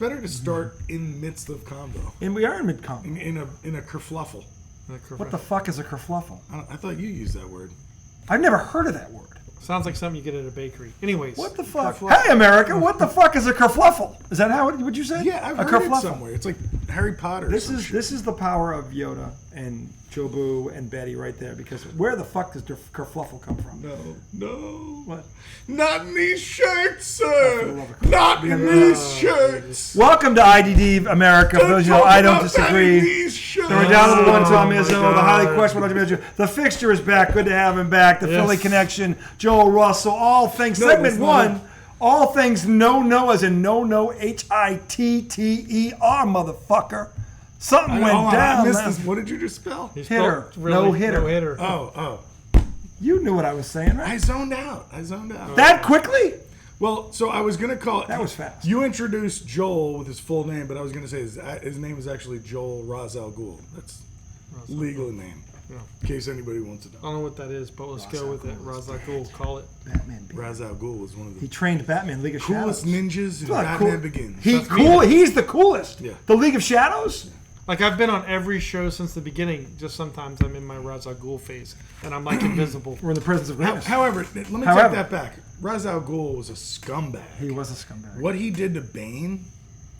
better to start in the midst of convo. And we are in mid-convo. In a kerfluffle. What the fuck is a kerfluffle? I thought you used that word. I've never heard of that word. Sounds like something you get at a bakery. Anyways. What the fuck? Hey, America, what the fuck is a kerfluffle? Is that how would you say? Yeah, I've heard it somewhere. It's like Harry Potter. This is the power of Yoda and Jobu and Betty right there. Because where the fuck does kerfluffle come from? No. What? Not in these shirts, sir. Not in these shirts. Welcome to IDD America. For those of you who know, I don't disagree. The redoubtable one, Tom Izzo, the highly questionable Dr. Mitchell. The fixture is back. Good to have him back. The Philly Connection, Joel Russell. All things segment one. All things no as in no Hitter, motherfucker. Something went down. I missed this. What did you just spell? Hitter. Really, no hitter. No hitter. Oh. You knew what I was saying, right? I zoned out. That quickly? Well, so I was going to call it. That was fast. You introduced Joel with his full name, but I was going to say his name is actually Joel Ra's al Ghul. That's legal name. Yeah. In case anybody wants to know. I don't know what that is, but let's go with it. Ra's al Ghul, call it. Batman. Ra's al Ghul was one of the He trained Batman, League of coolest Shadows. ninjas in Batman Begins. He's the coolest. Yeah. The League of Shadows? Like, I've been on every show since the beginning. Just sometimes I'm in my Ra's al Ghul phase, and I'm like invisible. We're in the presence of greatness. However, let me take that back. Ra's al Ghul was a scumbag. He was a scumbag. What he did to Bane.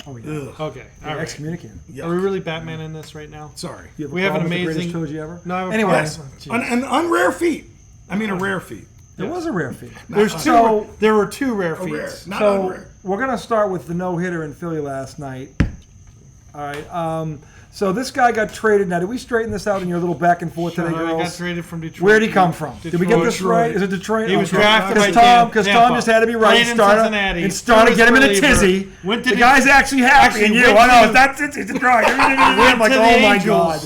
Oh, yeah. Ugh. Okay. All right. Excommunicated. Are we really Batman in this right now? Sorry. We have an amazing. The greatest trilogy ever? No, anyway. Yes. An unrare feat. I mean, a rare feat. There was a rare feat. There were two rare feats. Not so unrare. We're going to start with the no-hitter in Philly last night. All right. So this guy got traded. Now, did we straighten this out in your little back and forth today, girls? He got traded from Detroit. Where'd he come from? Did we get this right? Is it Detroit? He was drafted by Because Tom just had to be right. Started to get him in a tizzy. The guy's actually happy. And you, I know, that's it. It's Detroit. I'm like, oh my God.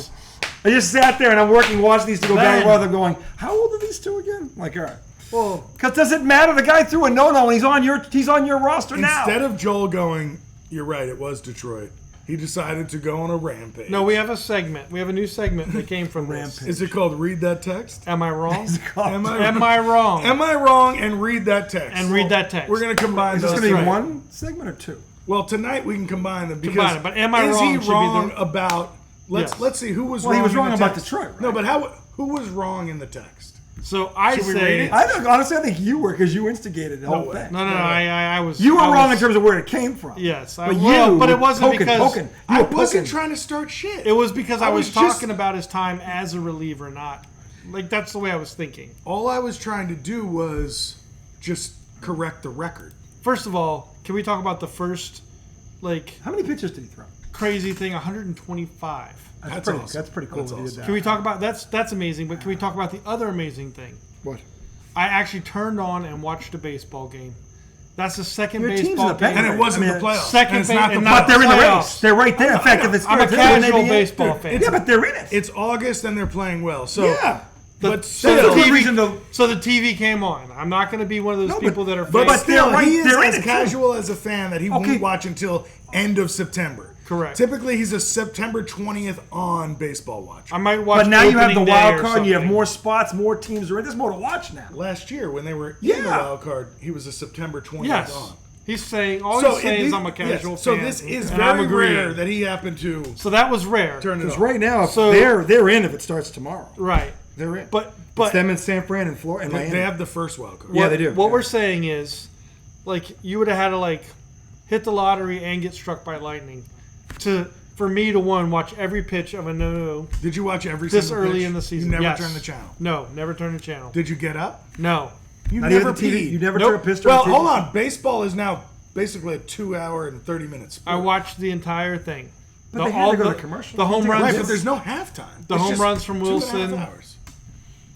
I just sat there and I'm watching these two go back and forth. I'm going, how old are these two again? I'm like, all right. Well, because does it matter? The guy threw a no-no and he's on your roster now. Instead of Joel going, you're right, it was Detroit. He decided to go on a rampage. No, we have a segment. We have a new segment that came from Rampage. Is it called Read That Text? Am I wrong? Am I wrong? Am I wrong and read that text? Read that text. We're going to combine those. Is this going to be one segment or two? Well, tonight we can combine them because but am I wrong? Is he wrong about? Let's see who was wrong. Well, he was wrong about Detroit. Right? No, but who was wrong in the text? So I say, honestly, I think you were because you instigated the whole thing. No, I was. You were wrong in terms of where it came from. Yes, but it wasn't because I wasn't trying to start shit. It was because I was talking about his time as a reliever, not like that's the way I was thinking. All I was trying to do was just correct the record. First of all, can we talk about the first, how many pitches did he throw? Crazy thing, 125. That's pretty cool. That's awesome. Can we talk about that's amazing? But can we talk about the other amazing thing? What? I actually turned on and watched a baseball game. That's the second baseball game, and it wasn't the playoffs. Second, but they're in the race. They're right there. In fact, if it's I'm a casual baseball fan. Yeah, but they're in it. It's August and they're playing well. So yeah. But so the TV came on. I'm not going to be one of those people that are. But still, he is as casual as a fan that he won't watch until end of September. Correct. Typically, he's a September 20th on baseball watch. I might watch. But now you have the wild card. And you have more spots. More teams are in. There's more to watch now. Last year, when they were in the wild card, he was a September 20th on. He's saying he's saying is I'm a casual fan. So this is very rare that he happened to. So that was rare. Because right now, they're in if it starts tomorrow. Right. They're in. But it's them in San Fran and Florida and Miami. They have the first wild card. Yeah, they do. What we're saying is, you would have had to hit the lottery and get struck by lightning, for me to watch every pitch of a no. Did you watch every this single early pitch? in the season? You never turned the channel. No, never turned the channel. Did you get up? No. You never peed. You never took a piss. Well, hold on. Baseball is now basically a 2 hour and 30 minute sport. I watched the entire thing. But they had to go to commercial. The home runs. Right, but there's no halftime. The home runs from Wilson. 2.5 hours.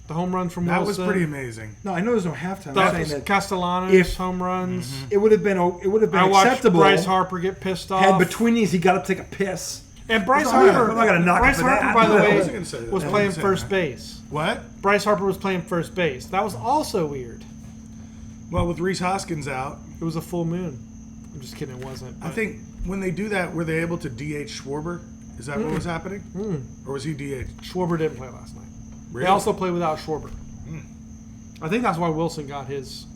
The home run from Wilson. That was pretty amazing. No, I know there's no halftime. I'm saying that Castellanos home runs. Mm-hmm. It would have been I acceptable. Watched Bryce Harper get pissed off. Had between these, he got to take a piss. And Bryce Harper, I'm not gonna knock Bryce him for Harper, that. by the way, was playing first base. What? Bryce Harper was playing first base. That was also weird. Well, with Rhys Hoskins out, it was a full moon. I'm just kidding, it wasn't. I think when they do that, were they able to DH Schwarber? Is that what was happening? Or was he DH? Schwarber didn't play last night. Really? They also played without Schwarber. I think that's why Wilson got his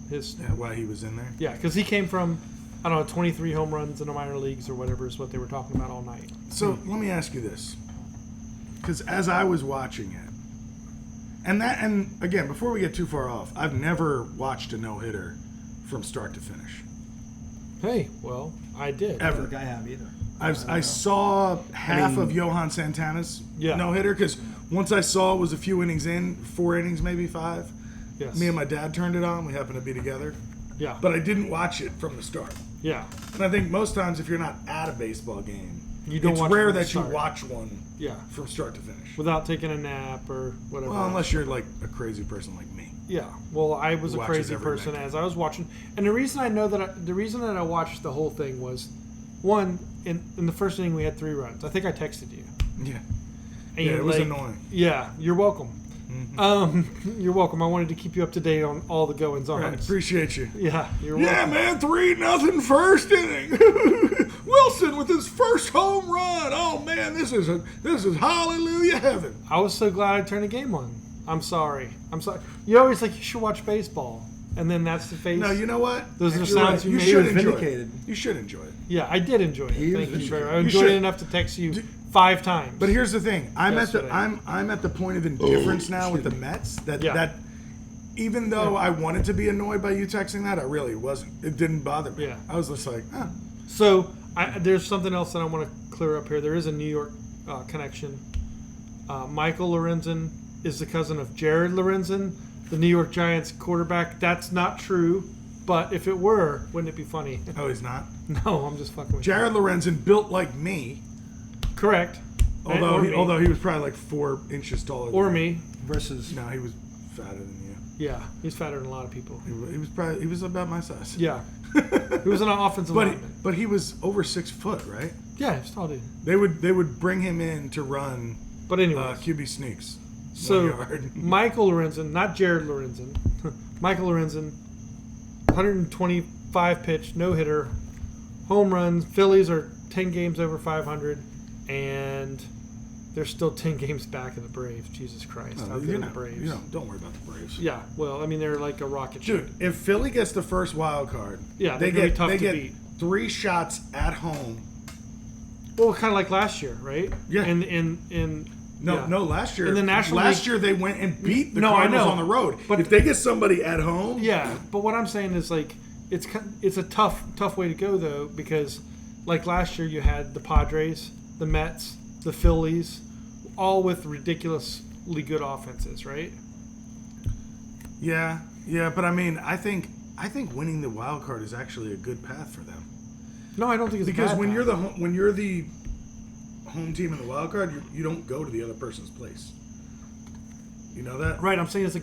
why he was in there? Yeah, because he came from I don't know, 23 home runs in the minor leagues or whatever is what they were talking about all night. So let me ask you this, because as I was watching it, and again, before we get too far off, I've never watched a no-hitter from start to finish. Hey, well, I did. Ever. I don't think I have either. I saw half of Johan Santana's no-hitter, because once I saw it was a few innings in, 4 innings, maybe 5. Yes. Me and my dad turned it on. We happened to be together. Yeah. But I didn't watch it from the start. Yeah. And I think most times if you're not at a baseball game, it's rare that you watch one Yeah. from start to finish. Without taking a nap or whatever. Well, unless you're like a crazy person like me. Yeah. Well, I was a Watches crazy every person night. as I was watching. And the reason I know that the reason that I watched the whole thing was, one, in the first inning we had 3 runs. I think I texted you. Yeah. And Yeah, you're it was like, annoying. Yeah, you're welcome. Mm-hmm. You're welcome. I wanted to keep you up to date on all the goings on. Right, appreciate you. Yeah, you're Yeah, welcome. man, 3-0 first inning. Wilson with his first home run. Oh man, this is hallelujah heaven. I was so glad I turned the game on. I'm sorry. You always you should watch baseball, and then that's the face. No, you know what? Those are You're sounds right. you made. should was enjoy vindicated. it. You should enjoy it. Yeah, I did enjoy it. He was Thank you, vindicated. Trevor. I You enjoyed should. it enough to text you 5 times. But here's the thing: I'm Yesterday. at the point of indifference now with the Mets. That even though I wanted to be annoyed by you texting that, I really wasn't. It didn't bother me. Yeah. I was just like, So there's something else that I want to clear up here. There is a New York connection. Michael Lorenzen is the cousin of Jared Lorenzen, the New York Giants quarterback. That's not true, but if it were, wouldn't it be funny? oh, he's not. No, I'm just fucking with Jared Lorenzen built like me, you. Correct. although he was probably like 4 inches taller. Or than me. Versus No, he was fatter than you. Yeah, he's fatter than a lot of people. He was about my size. Yeah. He was an offensive lineman. But he was over 6 foot, right? Yeah, he's tall dude. They would bring him in to run But anyway, QB sneaks. 1 so yard. Michael Lorenzen, not Jared Lorenzen, Michael Lorenzen, 125 pitch, no hitter, home runs. Phillies are 10 games over 500, and they're still 10 games back of the Braves. Jesus Christ, how good are the Braves? Don't worry about the Braves. Yeah, well, I mean they're like a rocket ship. Dude, if Philly gets the first wild card, Yeah, they they're gonna get be tough they to get beat. 3 shots at home. Well, kind of like last year, right? Yeah. No, Last year. In the National last League- year they went and beat the No, I Cardinals know. on the road. But- if they get somebody at home, Yeah, but what I'm saying is it's a tough way to go though, because like last year you had the Padres, the Mets, the Phillies, all with ridiculously good offenses, right? yeah, but I mean, I think winning the wild card is actually a good path for them. No, I don't think it's Because a bad when path. you're the home team in the wild card, you don't go to the other person's place. You know that? Right, I'm saying it's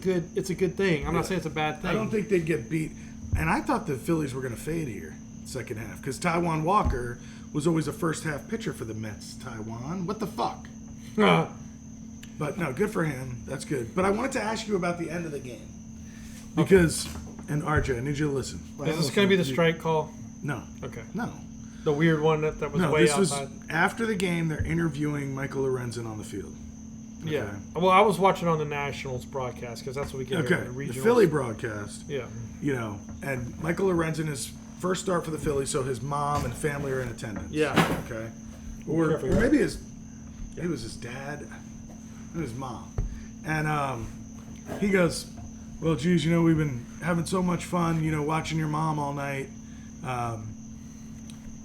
a good thing. I'm not Yeah. saying it's a bad thing. I don't think they'd get beat. And I thought the Phillies were going to fade here, second half, because Taijuan Walker was always a first half pitcher for the Mets. Taijuan, what the fuck? But no, good for him. That's good. But I wanted to ask you about the end of the game. Because, and RJ, I need you to listen. Is this going to be the strike call? No. Okay. No. The weird one that was No, way this outside. was after the game. They're interviewing Michael Lorenzen on the field. Yeah. Okay. Well, I was watching on the Nationals broadcast because that's what we get Okay. here. The The regionals. Philly broadcast. Yeah. And Michael Lorenzen is first start for the Phillies, so his mom and family are in attendance. Yeah. Okay. Or Careful. maybe it was his dad and his mom. And he goes, well, geez, we've been having so much fun, watching your mom all night.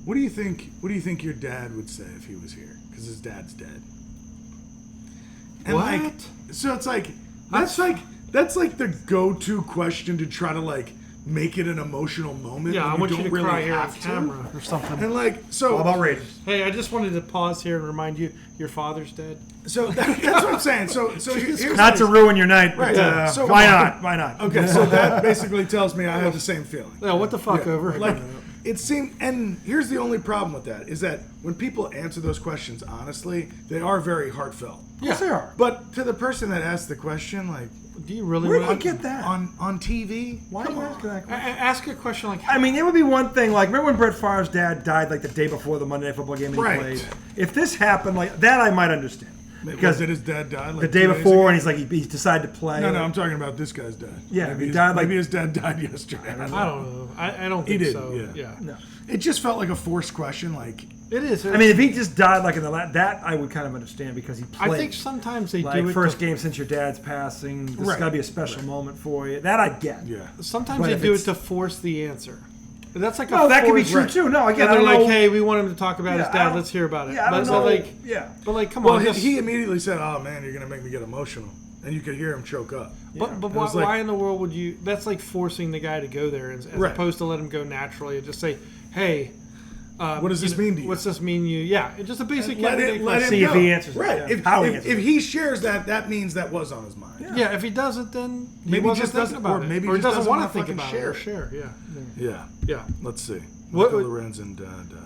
What do you think your dad would say if he was here? Because his dad's dead. And What? So it's that's like the go-to question to try to make it an emotional moment. Yeah, when I want you don't to really cry here on have to. camera or something. And so all about Raiders. Hey, I just wanted to pause here and remind you, your father's dead. So that's what I'm saying. So here's Not to ruin your night, but Right. So- why not? Why not? okay. So that basically tells me I have the same feeling. Yeah, what the fuck over? It seemed, and here's the only problem with that is that when people answer those questions honestly, they are very heartfelt. Yes, they are. But to the person that asked the question, do you really Where do want you get that? on TV, Why come are you on. asking that question? ask a question like I mean, it would be one thing. Remember when Brett Favre's dad died the day before the Monday Night Football game and Right. he played? If this happened that, I might understand. Because his dad died the day before, and he's like he decided to play. No, I'm talking about this guy's dad. Yeah, maybe his dad died yesterday. I don't know. I don't think so. Yeah. No. It just felt like a forced question. Like it is. I mean, if he just died like in the that I would kind of understand because he played. I think sometimes they do it first game since your dad's passing. This has got to be a special moment for you. That I get. Yeah. Sometimes they do it to force the answer. That's like that could be true too. No, again, they're like, hey, we want him to talk about his dad. Let's hear about it. Yeah, but come on. Well, he immediately said, "Oh man, you're gonna make me get emotional," and you could hear him choke up. But why in the world would you? That's like forcing the guy to go there, as opposed to let him go naturally and just say, "Hey, what does this mean to you? What's this mean to you?" Yeah, it's just a basic. Let him see if he answers. Right. If he shares that means that was on his mind. Yeah. If he doesn't, then maybe he just doesn't about it. Maybe he doesn't want to think about it. Share. Yeah. Let's see. Michael Lorenzen died.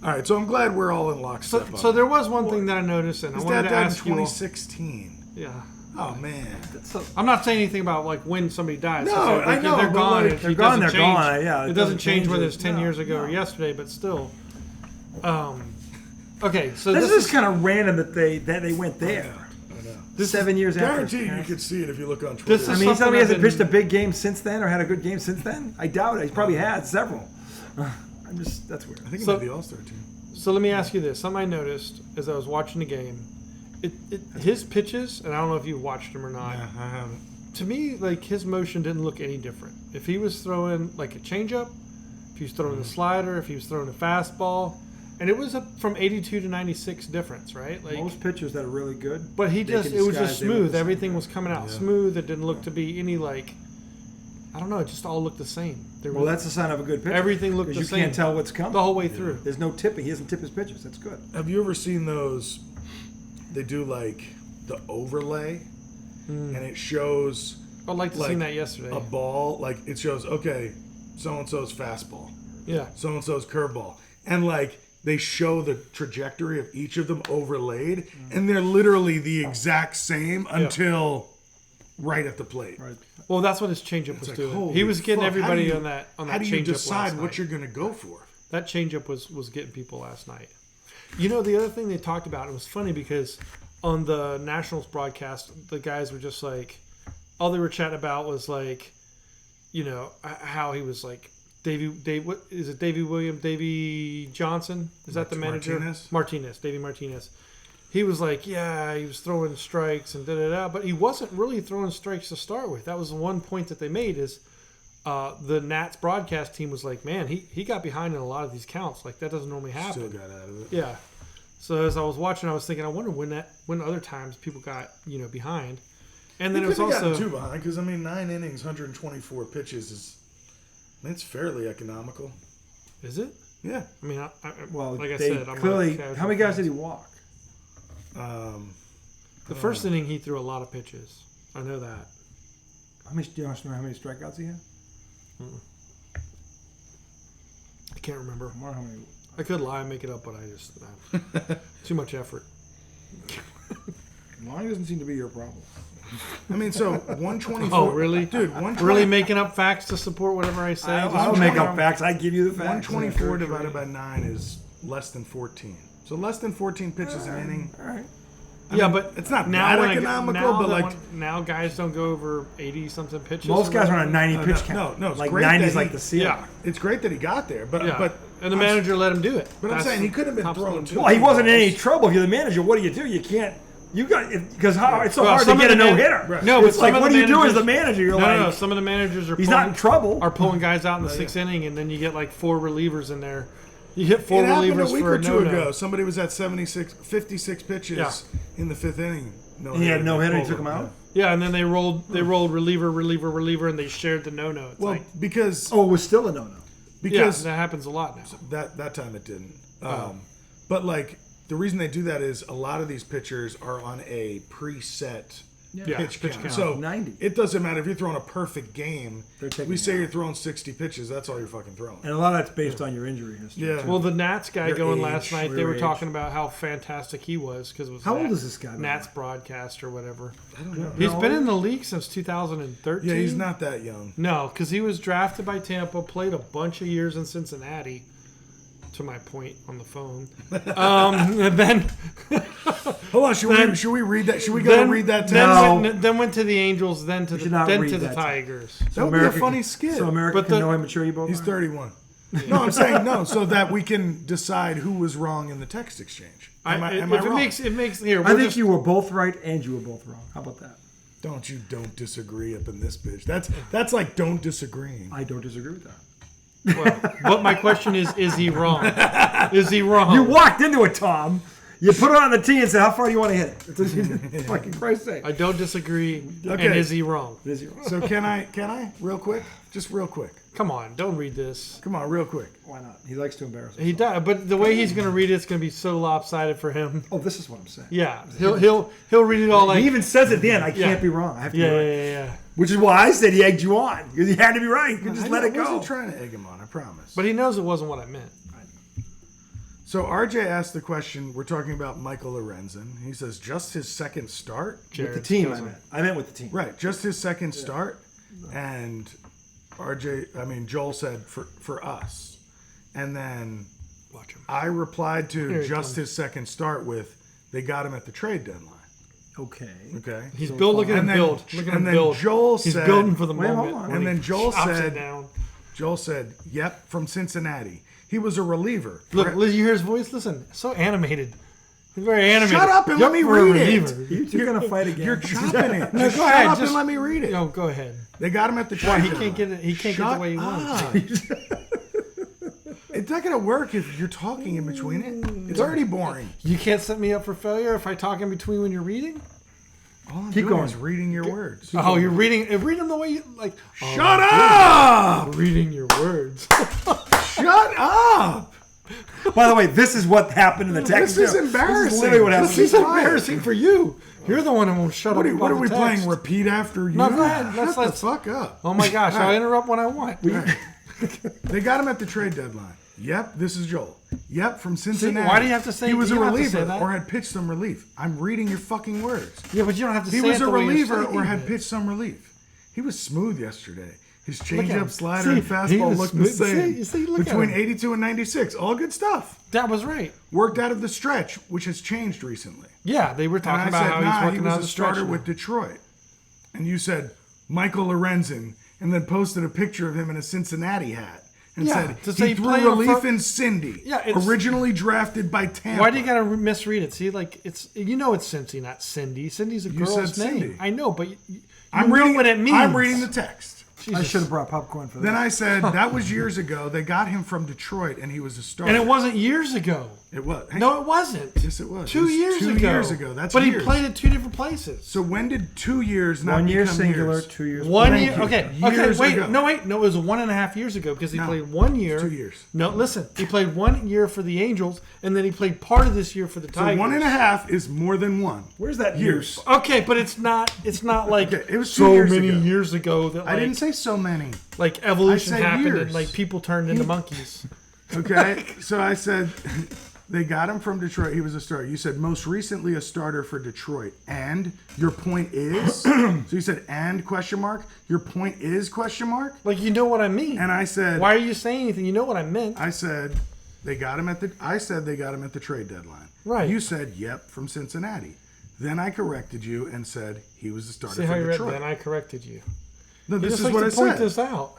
All right, so I'm glad we're all in lockstep. So there was one thing that I noticed, and I wanted to ask you. His dad died in 2016. Yeah. Oh man. I'm not saying anything about like when somebody dies. No, I know. They're gone. They're gone. They're gone. Yeah. It doesn't change whether it's 10 years ago or yesterday, but still. Okay, so this is kind of random that they went there. This 7 years after. Guarantee you could see it if you look on Twitter. I mean, he's telling me he hasn't pitched a big game since then or had a good game since then? I doubt it. He's probably had several. That's weird. I think he made the All-Star team. So let me ask you this. Something I noticed as I was watching the game, his pitches, and I don't know if you watched him or not. Yeah, I haven't. To me, like his motion didn't look any different. If he was throwing like a changeup, if he was throwing a slider, if he was throwing a fastball, and it was from 82 to 96 difference, right? Like most pitchers that are really good. But it was just smooth. Everything was coming out smooth. It didn't look to be any like, I don't know. It just all looked the same. Well, that's a sign of a good pitcher. Everything looked the same. You can't tell what's coming the whole way through. There's no tipping. He doesn't tip his pitches. That's good. Have you ever seen those? They do like the overlay, and it shows. I'd like to see that yesterday. A ball, like it shows. Okay, so and so's fastball. Yeah. So and so's curveball, and like they show the trajectory of each of them overlaid, and they're literally the exact same until right at the plate. Right. Well, that's what his changeup was doing. He was getting everybody on that changeup. How do you decide what you're going to go for? That changeup was getting people last night. You know, the other thing they talked about, it was funny because on the Nationals broadcast, the guys were just like, all they were chatting about was like, you know, how he was like, what is it? Davey Johnson? Is that the manager? Davey Martinez. He was like, yeah, he was throwing strikes and da-da-da, but he wasn't really throwing strikes to start with. That was the one point that they made is the Nats broadcast team was like, man, he got behind in a lot of these counts. Like, that doesn't normally happen. Still got out of it. Yeah. So as I was watching, I was thinking, I wonder when other times people got, behind. And then it was also... too behind, because, 9 innings, 124 pitches is... it's fairly economical. Is it? Yeah. Like I said, I'm clearly, how many guys did he walk? The first inning, he threw a lot of pitches. I know that. Do you know how many strikeouts he had? I can't remember. How many? I could lie and make it up, but I just too much effort. Lying doesn't seem to be your problem. So 124. Oh, really? Dude, really making up facts to support whatever I say? I'll make up facts. I give you the facts. 124 divided by 9 is less than 14. So less than 14 pitches an inning. All right. But it's not now that economical, but now guys don't go over 80-something pitches. Most guys are on a 90 pitch count. No, it's like great 90's like the ceiling. Yeah, it's great that he got there, but and the manager let him do it. But I'm saying he could have been thrown too. Well, he wasn't in any trouble. If you're the manager, what do? You can't. You got because it's so hard to get a no hitter. Right. No, but it's like what do you do as the manager? You're like, no. Some of the managers are not in trouble. Are pulling guys out in the sixth inning, and then you get like 4 relievers in there. You hit 4 relievers a week for or a two no-no. ago. Somebody was at 56 pitches in the 5th inning. He had no hitter. He took him out. Yeah, and then they rolled reliever, and they shared the no-no. Because it was still a no-no. Because that happens a lot now. That time it didn't. But like the reason they do that is a lot of these pitchers are on a preset pitch count. So 90. It doesn't matter if you're throwing a perfect game. We say out. you're throwing 60 pitches. That's all you're fucking throwing. And a lot of that's based on your injury history. Yeah. Well, the Nats guy last night, they were talking about how fantastic he was because it was how old is this guy? Nats broadcast or whatever. I don't know. He's been in the league since 2013. Yeah, he's not that young. No, because he was drafted by Tampa, played a bunch of years in Cincinnati. To my point on the phone, and then Hold on, should we read that? Should we go read that text? Then went to the Angels, then to the Tigers. That would be a funny skit. So America can know how mature you both He's are? 31. No, I'm saying no, so that we can decide who was wrong in the text exchange. Am I wrong? It makes here. I think you were both right and you were both wrong. How about that? Don't disagree up in this bitch. That's like don't disagreeing. I don't disagree with that. Well, but my question is he wrong? Is he wrong? You walked into it, Tom. You put it on the tee and said, how far do you want to hit it? Fucking Christ's sake. I don't disagree. Okay. And is he wrong? Is he wrong? So can I real quick? Just real quick. Come on, don't read this. Come on, real quick. Why not? He likes to embarrass himself. He does, but the way he's going to read it's going to be so lopsided for him. Oh, this is what I'm saying. Yeah, he'll read it all like. He even says at the end, I can't be wrong. I have to be right. Yeah. Which is why I said he egged you on. Because he had to be right. You could just let it go. I wasn't trying to egg him on, I promise. But he knows it wasn't what I meant. So RJ asked the question, we're talking about Michael Lorenzen. He says, just his second start? With the team, I meant with the team. Right, just his second start. And Joel said for us. And then Watch him. I replied to just his second start with, they got him at the trade deadline. Okay. He's Look at him build. Look at him build. Joel He's said, building for the Wait, moment. hold on. and then Joel said, down. yep, from Cincinnati. He was a reliever. Look, you hear his voice? Listen, so animated. He's very animated. Shut up and let me read it. You two are going to fight again. You're chopping it. No, Just go shut ahead. up and let me read it. No, go ahead. They got him at the trade Why he deadline. can't get it? He can't get the way he wants. It's not going to work if you're talking in between it. It's already boring. You can't set me up for failure if I talk in between when you're reading. All I'm Keep doing going. is reading your words. Oh, you're reading. Read them the way you like. Shut up! Reading your words. Shut up! By the way, this is what happened in the text. This is embarrassing. This is literally what happened. This is embarrassing for you. You're the one who won't shut up. What are we about the playing? text. Repeat after you? No, go ahead. Shut the fuck up. Oh my gosh, I'll interrupt when I want. They got him at the trade deadline. Yep, this is Joel. Yep, from Cincinnati. why do you have to say he was a you have to say reliever that? or had pitched some relief? I'm reading your fucking words. Yeah, but you don't have to He say was it a the way you're reliever saying or had it. pitched some relief. He was smooth yesterday. His Look at him. changeup, slider, See, and he fastball was looked the smooth. same. See, look at between him. 82 and 96. All good stuff. That was right. Worked out of the stretch, which has changed recently. Yeah, they were talking And about I said, how he's working he was out a the starter stretch. with Detroit. And you said, Michael Lorenzen, and then posted a picture of him in a Cincinnati hat. And Yeah, to said, say he threw play relief for- in Cindy. Yeah, it's- originally drafted by Tampa. Why do you gotta misread it? See, like it's it's Cincy, not Cindy. Cindy's a girl's said name. Cindy. I know, but you I'm know reading what it means. I'm reading the text. I should have brought popcorn for that. Then I said, that was years ago. They got him from Detroit, and he was a starter. And it wasn't years ago. It was. No, it wasn't. Yes, it was. It 2 was years 2 ago. years ago. That's but years. he played at two different places. So when did 2 years not 1 year become singular, years? 2 years. 1 Thank year. you. Okay. Years Wait. ago. No, it was 1.5 years ago because he No. played 1 year. 2 years. No, listen. He played 1 year for the Angels, and then he played part of this year for the So Tigers. 1.5 is more than one. Where's that Years. Okay, but it's not. It's not like Okay, it was 2 so years many ago. years ago that I like, didn't say so many. like evolution I said happened years. and like people turned into monkeys. Okay, so I said they got him from Detroit. He was a starter. You said most recently a starter for Detroit. And your point is? So you said and question mark? Your point is question mark? Like you know what I mean. And I said Why are you saying anything? You know what I meant. I said they got him at the trade deadline. Right. You said yep from Cincinnati. Then I corrected you and said he was a starter See how for you read Detroit. that? I corrected you. No, You this just is like what to I point said. this out.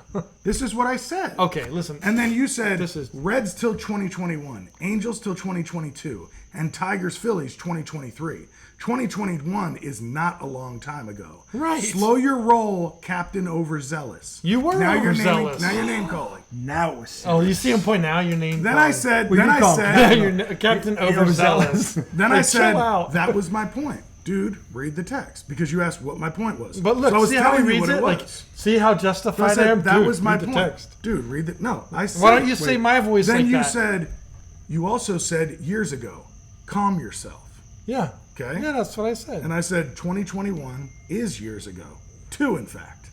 This is what I said. Okay, listen. And then you said This is- Reds till 2021, Angels till 2022, and Tigers Phillies 2023. 2021 is not a long time ago. Right. Slow your roll, Captain Overzealous. You were now you're overzealous. Now you're name calling. Now it's Oh, you see him point now. Your name. Then I said. Well, Then you I call him Yeah, said. you're Captain Overzealous. Then I Like, said chill out. that was my point, dude. Read the text because you asked what my point was. But look, so I was see how he telling you reads what it. was. Like, see how So I justified I said am. that Dude, was my read point, the text. dude. Read the no. I said. Why don't you say my voice Then like you that? said. You also said years ago. Calm yourself. Yeah. Okay. Yeah, that's what I said. And I said 2021 is years ago. 2, in fact.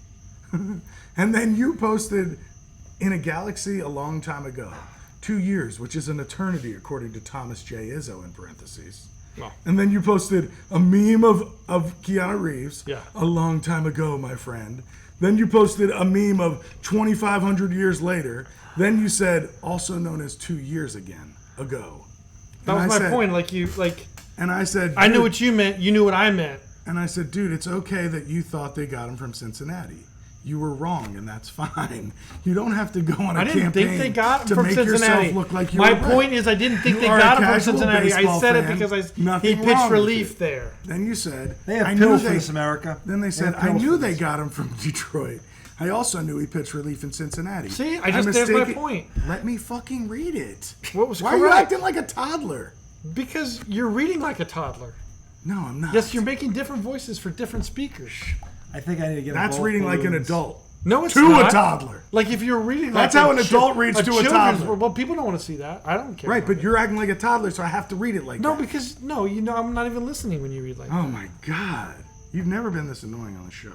And then you posted in a galaxy a long time ago. 2 years, which is an eternity, according to Thomas J. Izzo in parentheses. Well. And then you posted a meme of Keanu Reeves. Yeah. A long time ago, my friend. Then you posted a meme of 2,500 years later. Then you said, also known as 2 years ago. That And was I my said, point. Like you, like And I said, I knew what you meant. You knew what I meant. And I said, dude, it's okay that you thought they got him from Cincinnati. You were wrong, and that's fine. You don't have to go on a campaign I didn't think they got him to from make Cincinnati. yourself look like you My were right. point is, I didn't think You they are got a him from casual Cincinnati. I baseball said it fan. because he Nothing pitched wrong with relief it. there. Then you said, They have I pills knew for this, America. Then they said, I pills knew for they this. got him from Detroit. I also knew he pitched relief in Cincinnati. See, there's my point. Let me fucking read it. What was Why are you correct? acting like a toddler? Because you're reading like a toddler. No, I'm not. Yes, you're making different voices for different speakers. I think I need to get. That's reading like an adult. No, it's to not. a toddler. Like if you're reading, That's like how an adult reads to a children's- toddler. Well, people don't want to see that. I don't care. Right, about but you're acting like a toddler, so I have to read it like no, that. because I'm not even listening when you read like Oh that. my god, you've never been this annoying on the show.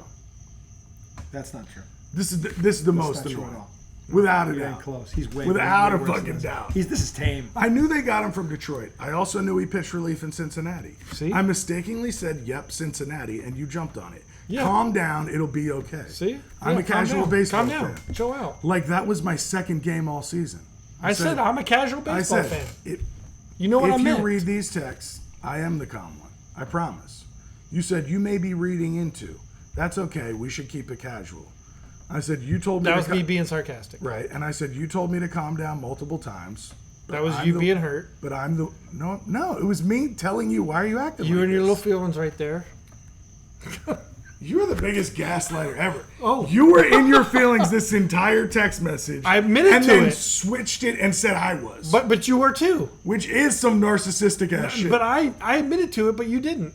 That's not true. This is the most not true annoying, at all. without a You're doubt. close. He's way Without way a worse than fucking this. doubt. This is tame. I knew they got him from Detroit. I also knew he pitched relief in Cincinnati. See? I mistakenly said, "Yep, Cincinnati," and you jumped on it. Yeah. Calm down, it'll be okay. See, I'm Yeah, a casual calm down. baseball Calm down. fan. Chill out. Like that was my second game all season. I said I'm a casual I baseball said, fan. You know what I if meant. you read these texts, I am the calm one. I promise. You said you may be reading into. That's okay. We should keep it casual. I said you told me That to was me being sarcastic. right, and I said you told me to calm down multiple times. but That was I'm you the- being hurt. But I'm the no. It was me telling you why are you acting. You like and your this? little feelings right there. You are the biggest gaslighter ever. Oh. You were in your feelings this entire text message. I admitted and to then it. switched it and said I was. But you were too. Which is some narcissistic ass shit. But I admitted to it, but you didn't.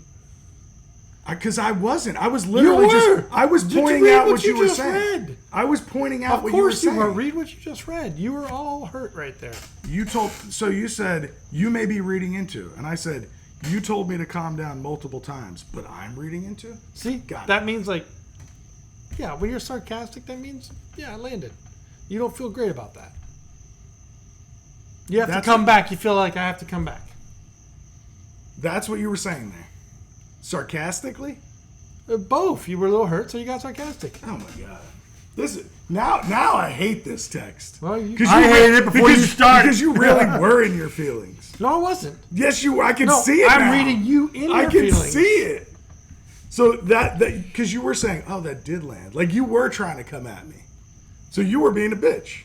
Because I wasn't. I was literally You were. just. I was Did you pointing read out what what you you were just saying. read? I was pointing out Of what you were course you saying. were. Read what you just read. You were all hurt right there. You told. So you said you may be reading into, and I said you told me to calm down multiple times, but I'm reading into. See, that means like, yeah, when you're sarcastic, that means, yeah, I landed. You don't feel great about that. You have That's to come what- back. You feel like I have to come back. That's what you were saying there. Sarcastically? Both. You were a little hurt, so you got sarcastic. Oh my god. This is now I hate this text. Well, you, 'Cause I you hated it before you started. Because you really were in your feelings. no, I wasn't. Yes, you were. I can No, see it I'm now. reading you in I your can feelings. see it. So that because you were saying, oh, that did land. Like you were trying to come at me. So you were being a bitch.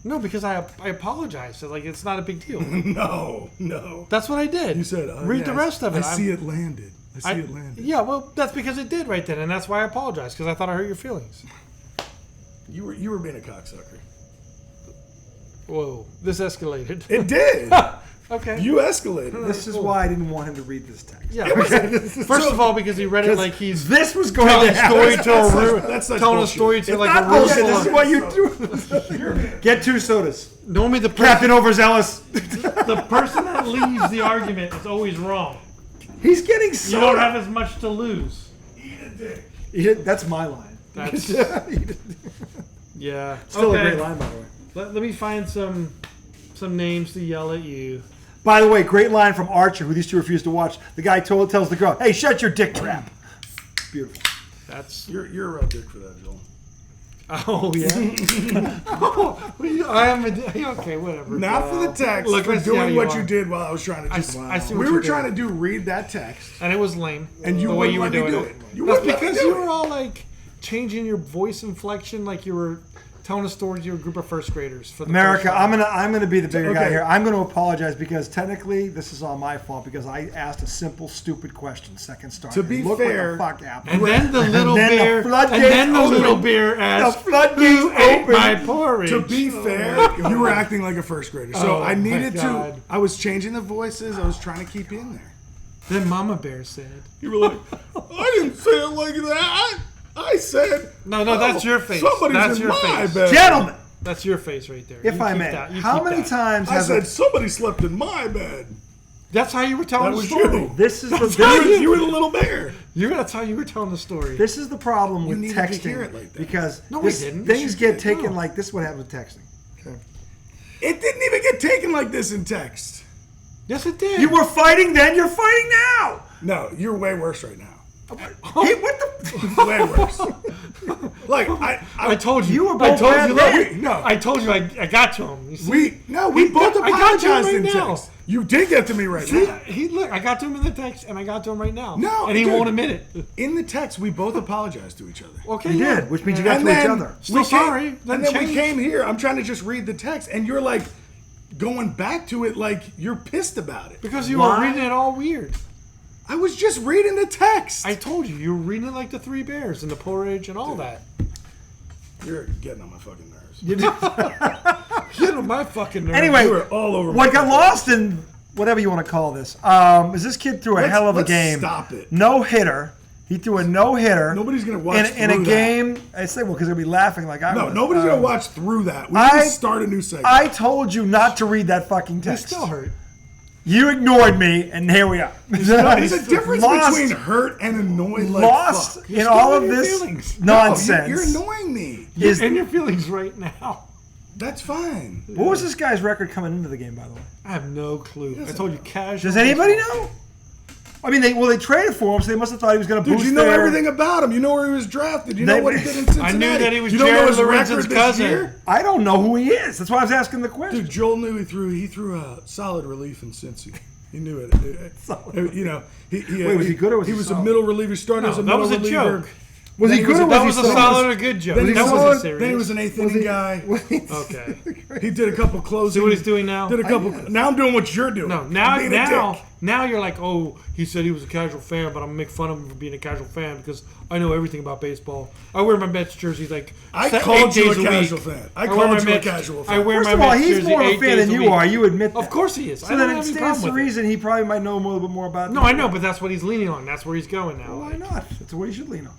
No, because I apologized. So, like, it's not a big deal. No. That's what I did. You said, read yeah, the rest of it. I see it landed. I see it landed. Yeah, well, that's because it did right then, and that's why I apologized, because I thought I hurt your feelings. You were being a cocksucker. Whoa, this escalated. It did. Okay. You escalated. This is why I didn't want him to read this text. Yeah. First of all, because he read it like he's This was going telling to a story happen. to That's such telling a bullshit. story to It's like not a room bullshit. full This of- is what you do. Get 2 sodas. Normally the Captain Overzealous. the person that leaves the argument is always wrong. He's getting You soda. don't have as much to lose. Eat a dick. That's my line. That's yeah. Still Okay. a great line, by the way. Let me find some names to yell at you. By the way, great line from Archer, who these two refuse to watch. The guy tells the girl, "Hey, shut your dick trap." Beautiful. That's You're a real dick for that, Joel. oh yeah. I am okay. Whatever. Not for the text. Look, for let's see how doing you what are. you did while I was trying to I just. see what we you were did. trying to do read that text, And it was lame. and you the way you were wouldn't doing let me it. do it. You That's wouldn't let me because do you it. were all like changing your voice inflection, like you were telling a story to a group of first graders. For the America, first time. I'm gonna be the bigger guy Okay. here. I'm gonna apologize because technically this is all my fault because I asked a simple, stupid question. Second start. To be Look fair- what the fuck happened. And then the little then the bear. floodgates And then the opened. little bear asked, The floodgates "Who ate opened." my porridge?" To be fair, you were acting like a first grader, so Oh, I my needed to. God. I was changing the voices. I was trying to keep you in there. Then Mama Bear said, You were like, I didn't say it like that. I said, No, that's your face. Somebody's That's in your my face. bed. Gentlemen, "That's your face right there." if You I keep may, that. You how keep many that. times I has said somebody slept in my bed. That's how you were telling That the was story. you. this is That's the how this, You were the little bear. That's how you were telling the story. this is the problem with needed to texting hear it like that. because No, we this- didn't. things You get did. taken No. like this. Is what happens with texting. It didn't even get taken like this in text. Yes, it did. You were fighting then. You're fighting now. No, you're way worse right now. Hey, what the? Way worse. Like I told you. You were I both told bad you. men. Look, No. I told you. I got to him. You see? we both I got to him apologized in right now. text. You did get to me right now. Look, I got to him in the text, and I got to him right now. No, and he dude, won't admit it. In the text, we both apologized to each other. Okay, We did, which means you got to each other. Still sorry. And then we came here. I'm trying to just read the text, and you're like going back to it like you're pissed about it. Because you were reading it all weird. I was just reading the text. I told you were reading it like the Three Bears and the porridge and all that. You're getting on my fucking nerves. Get on my fucking nerves. Anyway, You were all over what my got fucking lost in whatever you want to call this is this kid threw a hell of a let's game. stop it. No hitter. He threw a no hitter. Nobody's gonna watch in a through game. I say, well, because they'll be laughing like I No, was. nobody's gonna watch through that. We need to start a new segment. I told you not to read that fucking It text. still hurt. You ignored me, and here we are. There's a difference Lost- between hurt and annoyed. Like, lost fuck. in all of your this feelings. nonsense. You're annoying me. Is- In your feelings right now. That's fine. What was this guy's record coming into the game, by the way? I have no clue. I told you casual. Does anybody know? I mean, they traded for him, so they must have thought he was going to Dude, boost you know their- everything about him. You know where he was drafted. You know They- what he did in Cincinnati. I knew that he was you don't know Jared his Lorenzen's record this cousin. year? I don't know who he is. That's why I was asking the question. Dude, Joel knew he threw a solid relief in Cincy. He knew it. You know, Wait, was he good or was he a solid? middle reliever. Started as a that middle was a reliever. joke. Was he Then good or That was was he a solid? solid or good joke. Then he That was wasn't serious. Then he was an eighth inning guy. Okay. He did a couple closing. See what he's doing now? Did a couple. Now I'm doing what you're doing. No, I'm being a dick. now you're like, oh, he said he was a casual fan, but I'm gonna make fun of him for being a casual fan because I know everything about baseball. I wear my Mets jerseys like I 8 called you a days casual week. fan. I wear called my you a Mets- casual I fan. wear First my of all, Mets he's jersey more of a 8 fan days than a you week. are. You admit that. Of course he is. So I don't then have it any stands problem to with it. reason he probably might know a little bit more about. No, I know, but that's what he's leaning on. That's where he's going now. Why not? That's what he should lean on.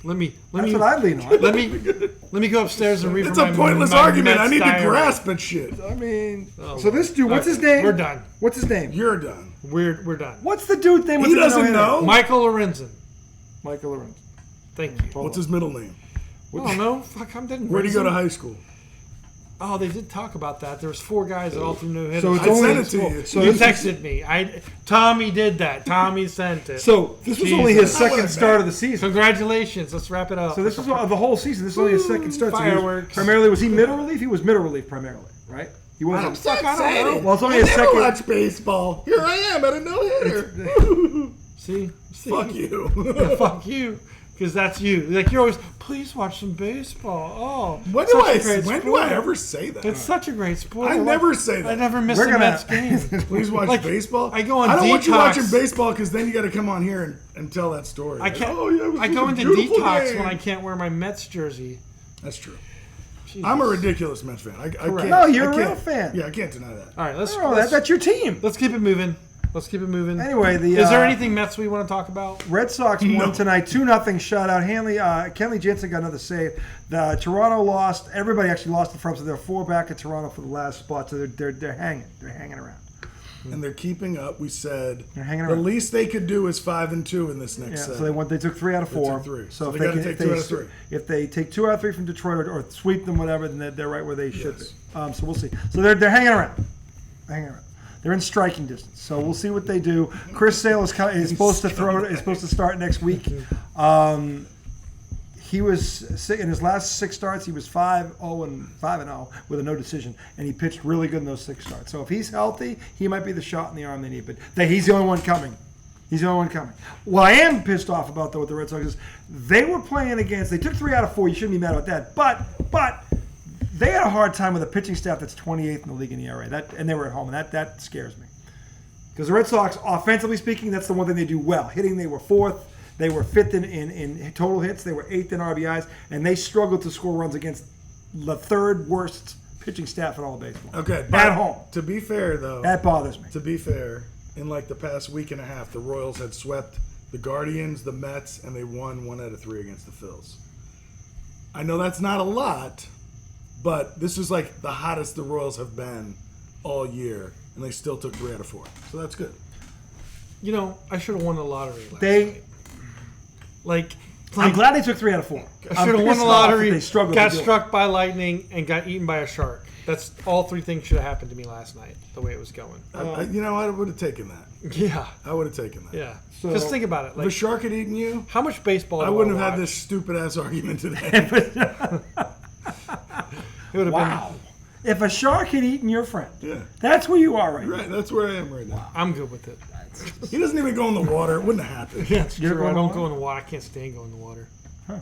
Let me. That's what I lean on. Let me go upstairs and read. It's from a my- pointless my argument. Mets I need to diary. grasp at shit. I mean, Oh, so this dude, what's his Alright, name? we're done. What's his name? You're done. We're done. What's the dude's name? He doesn't know. Michael Lorenzen. Michael Lorenz. Thank you. What's his middle name? I don't know. Fuck, I'm dead. Where'd he go to high school? Oh, they did talk about that. There was 4 guys that all threw no hitters. So it's I only sent it to you. So you this is- texted me. Tommy did that. Tommy sent it. So this was only his Jesus. second start of the season. Congratulations. Let's wrap it up. So this was the whole season. This is only his second start. So he was Fireworks. primarily, was he middle relief? He was middle relief primarily, right? He wasn't. Fuck, I don't know. Well, it's only I his never second. watch baseball. Here I am at a no-hitter. See? Fuck you. Fuck you. Because that's you. Like, you're always, please watch some baseball. Oh. When such do a great I sport. ever say that? It's such a great sport. I never say that. I never miss We're a gonna- Mets game. Please watch Like, baseball. I go on I don't want you detox. watching baseball because then you got to come on here and tell that story. I Like, can't. oh, yeah, it was I such go a into beautiful detox game. when I can't wear my Mets jersey. That's true. Jesus. I'm a ridiculous Mets fan. I Correct. can't. No, you're I a real can't- fan. Yeah, I can't deny that. All right, let's That's your team. let's keep it moving. Let's keep it moving. Anyway, Is there anything Mets we want to talk about? Red Sox won tonight, 2-0 shutout. Kenley Jansen got another save. The Toronto lost. Everybody actually lost the front, so they're 4 back at Toronto for the last spot. So they're hanging. They're hanging around. And they're keeping up. We said They're hanging the around. least they could do is 5-2 in this next Yeah, set. so they took 3 out of 4. took 3. So So if they gotta can- take if 2 out of 3. If they take 2 out of 3 from Detroit or sweep them, whatever, then they're right where they should Yes. be. So we'll see. So they're hanging around. Hanging around. They're in striking distance, so we'll see what they do. Chris Sale is supposed to is supposed to start next week. He was sick in his last 6 starts. He was 5-0 with a no decision, and he pitched really good in those 6 starts. So if he's healthy, he might be the shot in the arm they need. But he's the only one coming. He's the only one coming. What I am pissed off about though with the Red Sox is they were playing against. They took 3 out of 4. You shouldn't be mad about that. But they had a hard time with a pitching staff that's 28th in the league in ERA. And they were at home, and that scares me. Because the Red Sox, offensively speaking, that's the one thing they do well. Hitting, they were 4th. They were 5th in total hits. They were 8th in RBIs, and they struggled to score runs against the 3rd worst pitching staff in all of baseball. Okay. At but home. To be fair, though, That bothers me. to be fair, in like the past week and a half, the Royals had swept the Guardians, the Mets, and they won 1 out of 3 against the Phils. I know that's not a lot, but this is like the hottest the Royals have been all year, and they still took 3 out of 4. So that's good. You know, I should have won the lottery. Last They. night. Like I'm glad they took 3 out of 4. I should have won the lottery. They struggled. Got to do it. struck by lightning and got eaten by a shark. That's all 3 things should have happened to me last night. The way it was going. You know, I would have taken that. Yeah. I would have taken that. Yeah. So- Just think about it. If Like, a shark had eaten you, how much baseball? I do wouldn't have had watch? this stupid ass argument today. It would have Wow. If a shark had eaten your friend, Yeah. that's where you are right now. Right, that's where I am right now. I'm good with it. He doesn't even go in the water. It wouldn't have happened. Yeah, it's You ever true. go I in the don't water? go in the water. I can't stand going in the water. Huh.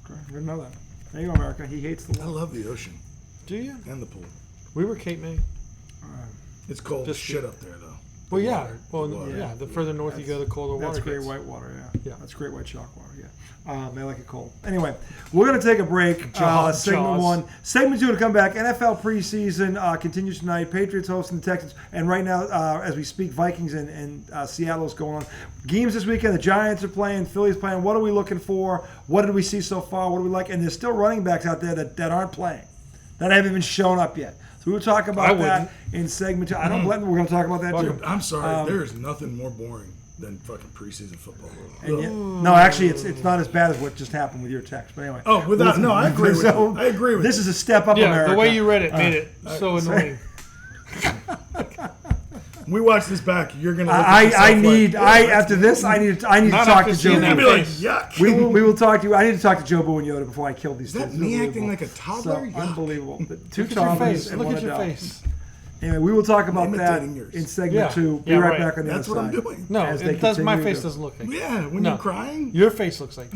Okay. I didn't know that. There you go, America. He hates the I water. love the ocean Do you? and the pool. We were Cape May. It's cold as Just- shit up there, though. Well, yeah. water, Well, the water. yeah. The further north you go, the colder water That's great gets. white water, Yeah. That's great white shark water, yeah. They like it cold. Anyway, we're going to take a break. Jaws. Segment 1. Segment 2 to come back. NFL preseason continues tonight. Patriots hosting the Texans. And right now, as we speak, Vikings and Seattle is going on. Games this weekend. The Giants are playing. Philly's playing. What are we looking for? What did we see so far? What do we like? And there's still running backs out there that aren't playing, that haven't even shown up yet. So we'll talk about that in segment 2. I don't blame. We're going to talk about that too. I'm sorry. There's nothing more boring than fucking preseason football. And yet, no, actually, it's not as bad as what just happened with your text. But anyway. Oh, without no, I agree with you. I agree with This is a step up, Yeah, America. the way you read it made it so annoying. We watch this back. You're gonna. After this, I need to Not talk after to seeing You're Joe. gonna that be like, face. yuck. We will talk to you. I need to talk to Joe Boo and Yoda before I kill these Is that things. me It's acting like a So toddler? Yuck. unbelievable. Two Look at your toddlers face. and Look one at your adult. face. Anyway, we will talk about that imitating yours. in segment Yeah. 2. Be Yeah, right right. back on the That's other what I'm side. doing. No, As they it does. My continue face to- doesn't look like. Yeah, when No. you're crying. Your face looks like.